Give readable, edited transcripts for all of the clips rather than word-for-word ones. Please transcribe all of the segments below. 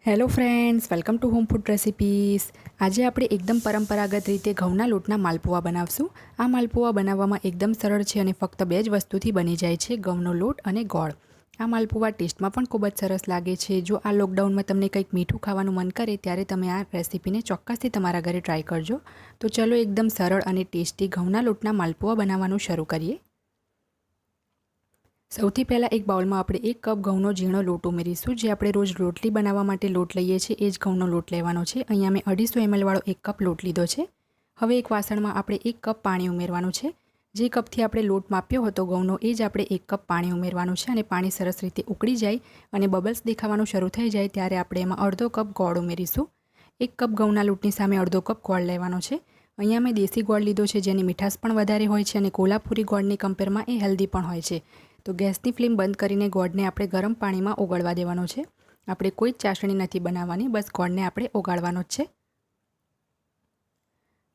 Hello friends, welcome to home food recipes. આજે આપણે એકદમ પરંપરાગત રીતે ઘઉંના લોટના માલપુઆ બનાવશું। આ માલપુઆ બનાવવામાં એકદમ સરળ છે અને ફક્ત 2 જ વસ્તુથી બની જાય છે, ઘઉંનો લોટ અને ગોળ। આ માલપુઆ ટેસ્ટમાં પણ ખૂબ જ સરસ લાગે છે। જો આ લોકડાઉનમાં તમને કંઈક મીઠું ખાવાનું મન કરે ત્યારે તમે આ રેસિપીને ચોક્કસથી તમારા ઘરે ટ્રાય કરજો। તો ચલો એકદમ સરળ અને ટેસ્ટી ઘઉંના લોટના માલપુઆ બનાવવાનું શરૂ કરીએ। સૌથી પહેલાં એક બાઉલમાં આપણે 1 કપ ઘઉંનો ઝીણો લોટ ઉમેરીશું। જે આપણે રોજ રોટલી બનાવવા માટે લોટ લઈએ છીએ એ જ ઘઉંનો લોટ લેવાનો છે। અહીંયા મેં 250 ml વાળો 1 કપ લોટ લીધો છે। હવે એક વાસણમાં આપણે 1 કપ પાણી ઉમેરવાનું છે। જે કપથી આપણે લોટ માપ્યો હતો ઘઉંનો એ જ આપણે 1 કપ પાણી ઉમેરવાનું છે અને પાણી સરસ રીતે ઉકળી જાય અને બબલ્સ દેખાવાનું શરૂ થઈ જાય ત્યારે આપણે એમાં અડધો કપ ગોળ ઉમેરીશું। 1 કપ ઘઉંના લોટની સામે અડધો કપ ગોળ લેવાનો છે। અહીંયા મેં દેશી ગોળ લીધો છે જેની મીઠાશ પણ વધારે હોય છે અને કોલ્હાપુરી ગોળની કમ્પેરમાં એ હેલ્ધી પણ હોય છે। તો ગેસની ફ્લેમ બંધ કરીને ગોળને આપણે ગરમ પાણીમાં ઓગળવા દેવાનો છે। આપણે કોઈ જ ચાસણી નથી બનાવવાની, બસ ગોળને આપણે ઓગાળવાનો જ છે।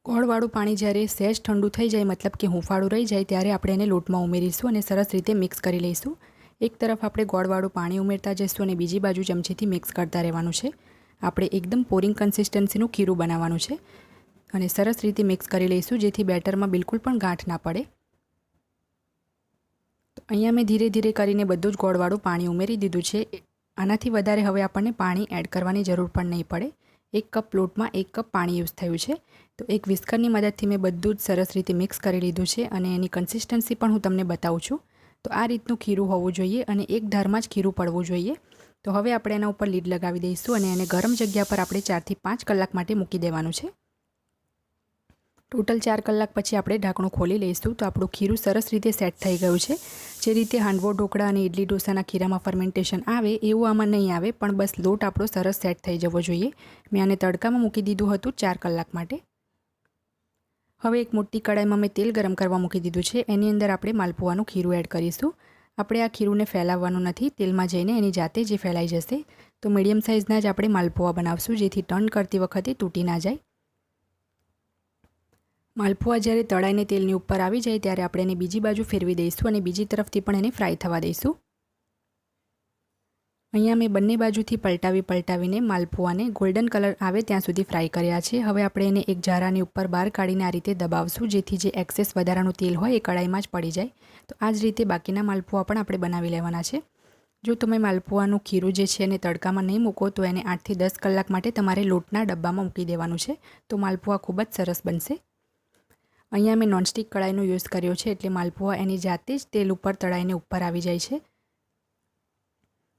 ગોળવાળું પાણી જ્યારે સહેજ ઠંડુ થઈ જાય, મતલબ કે હૂંફાળું રહી જાય, ત્યારે આપણે એને લોટમાં ઉમેરીશું અને સરસ રીતે મિક્સ કરી લઈશું। એક તરફ આપણે ગોળવાળું પાણી ઉમેરતા જઈશું અને બીજી બાજુ ચમચીથી મિક્સ કરતા રહેવાનું છે। આપણે એકદમ પોરિંગ કન્સિસ્ટન્સીનું ખીરું બનાવવાનું છે અને સરસ રીતે મિક્સ કરી લઈશું જેથી બેટરમાં બિલકુલ પણ ગાંઠ ના પડે। અહીંયા મેં ધીરે ધીરે કરીને બધું જ ગોળવાળું પાણી ઉમેરી દીધું છે। આનાથી વધારે હવે આપણને પાણી એડ કરવાની જરૂર પણ નહીં પડે। 1 કપ લોટમાં 1 કપ પાણી યુઝ થયું છે। તો એક વિસ્કરની મદદથી મેં બધું જ સરસ રીતે મિક્સ કરી લીધું છે અને એની કન્સિસ્ટન્સી પણ હું તમને બતાવું છું। તો આ રીતનું ખીરું હોવું જોઈએ અને એક ધારમાં જ ખીરું પડવું જોઈએ। તો હવે આપણે એના ઉપર લીડ લગાવી દઈશું અને એને ગરમ જગ્યા પર આપણે 4 થી 5 કલાક માટે મૂકી દેવાનું છે। ટોટલ 4 કલાક પછી આપણે ઢાંકણું ખોલી લઈશું તો આપણું ખીરું સરસ રીતે સેટ થઈ ગયું છે। જે રીતે હાંડવો ઢોકળા અને ઇડલી ઢોસાના ખીરામાં ફર્મેન્ટેશન આવે એવું આમાં નહીં આવે, પણ બસ લોટ આપણો સરસ સેટ થઈ જવો જોઈએ। મેં આને તડકામાં મૂકી દીધું હતું 4 કલાક માટે। હવે એક મોટી કડાઈમાં મેં તેલ ગરમ કરવા મૂકી દીધું છે। એની અંદર આપણે માલપુઆનું ખીરું એડ કરીશું। આપણે આ ખીરુંને ફેલાવવાનું નથી, તેલમાં જઈને એની જાતે જ ફેલાઈ જશે। તો મીડિયમ સાઇઝના જ આપણે માલપુઆ બનાવશું જેથી ટર્ન કરતી વખતે તૂટી ના જાય। માલપુઆ જ્યારે તળાઈને તેલની ઉપર આવી જાય ત્યારે આપણે એને બીજી બાજુ ફેરવી દઈશું અને બીજી તરફથી પણ એને ફ્રાય થવા દઈશું। અહીંયા મેં બંને બાજુથી પલટાવીને માલપુઆને ગોલ્ડન કલર આવે ત્યાં સુધી ફ્રાય કર્યા છે। હવે આપણે એને એક જારાની ઉપર બહાર કાઢીને આ રીતે દબાવશું જેથી જે એક્સેસ વધારાનું તેલ હોય એ કડાઈમાં જ પડી જાય। તો આ જ રીતે બાકીના માલપુઆ પણ આપણે બનાવી લેવાના છે। જો તમે માલપુઆનું ખીરું જે છે એને તડકામાં નહીં મૂકો તો એને 8 થી 10 કલાક માટે તમારે લોટના ડબ્બામાં મૂકી દેવાનું છે। તો માલપુઆ ખૂબ જ સરસ બનશે। અહીંયા મેં નોનસ્ટિક કડાઈનો યુઝ કર્યો છે એટલે માલપુઆ એની જાતે જ તેલ ઉપર તળાઈને ઉપર આવી જાય છે।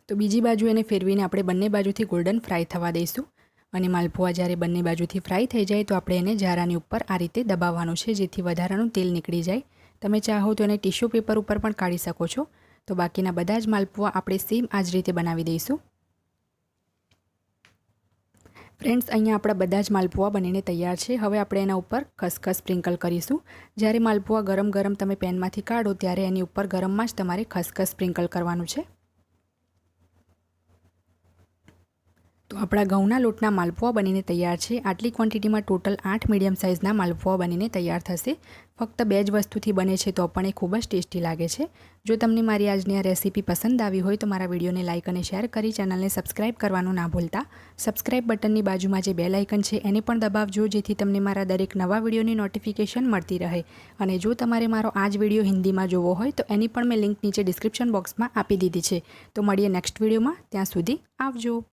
તો બીજી બાજુ એને ફેરવીને આપણે બંને બાજુથી ગોલ્ડન ફ્રાય થવા દઈશું અને માલપુઆ જ્યારે બંને બાજુથી ફ્રાય થઈ જાય તો આપણે એને જારાની ઉપર આ રીતે દબાવવાનું છે જેથી વધારાનું તેલ નીકળી જાય। તમે ચાહો તો એને ટિશ્યુ પેપર ઉપર પણ કાઢી શકો છો। તો બાકીના બધા જ માલપુઆ આપણે સેમ આ જ રીતે બનાવી દઈશું। ફ્રેન્ડ્સ, અહીંયા આપણા બધા જ માલપુઆ બનીને તૈયાર છે। હવે આપણે એના ઉપર ખસખસ સ્પ્રિંકલ કરીશું। જ્યારે માલપુઆ ગરમ ગરમ તમે પેનમાંથી કાઢો ત્યારે એની ઉપર ગરમમાં જ તમારે ખસખસ સ્પ્રિંકલ કરવાનું છે। તો આપણા ઘઉંના લોટના માલપુઆ બનીને તૈયાર છે। આટલી ક્વોન્ટિટીમાં ટોટલ 8 મીડિયમ સાઇઝના માલપુઆ બનીને તૈયાર થશે। ફક્ત 2 જ વસ્તુથી બને છે તો પણ એ ખૂબ જ ટેસ્ટી લાગે છે। જો તમને મારી આજની આ રેસીપી પસંદ આવી હોય તો મારા વિડીયોને લાઇક અને શેર કરી ચેનલને સબસ્ક્રાઇબ કરવાનું ના ભૂલતા। સબસ્ક્રાઇબ બટનની બાજુમાં જે બેલ આઇકન છે એને પણ દબાવજો જેથી તમને મારા દરેક નવા વિડીયોની નોટિફિકેશન મળતી રહે। અને જો તમારે મારો આ જ વિડીયો હિન્દીમાં જોવો હોય તો એની પણ મેં લિંક નીચે ડિસ્ક્રિપ્શન બોક્સમાં આપી દીધી છે। તો મળીએ નેક્સ્ટ વિડીયોમાં, ત્યાં સુધી આવજો।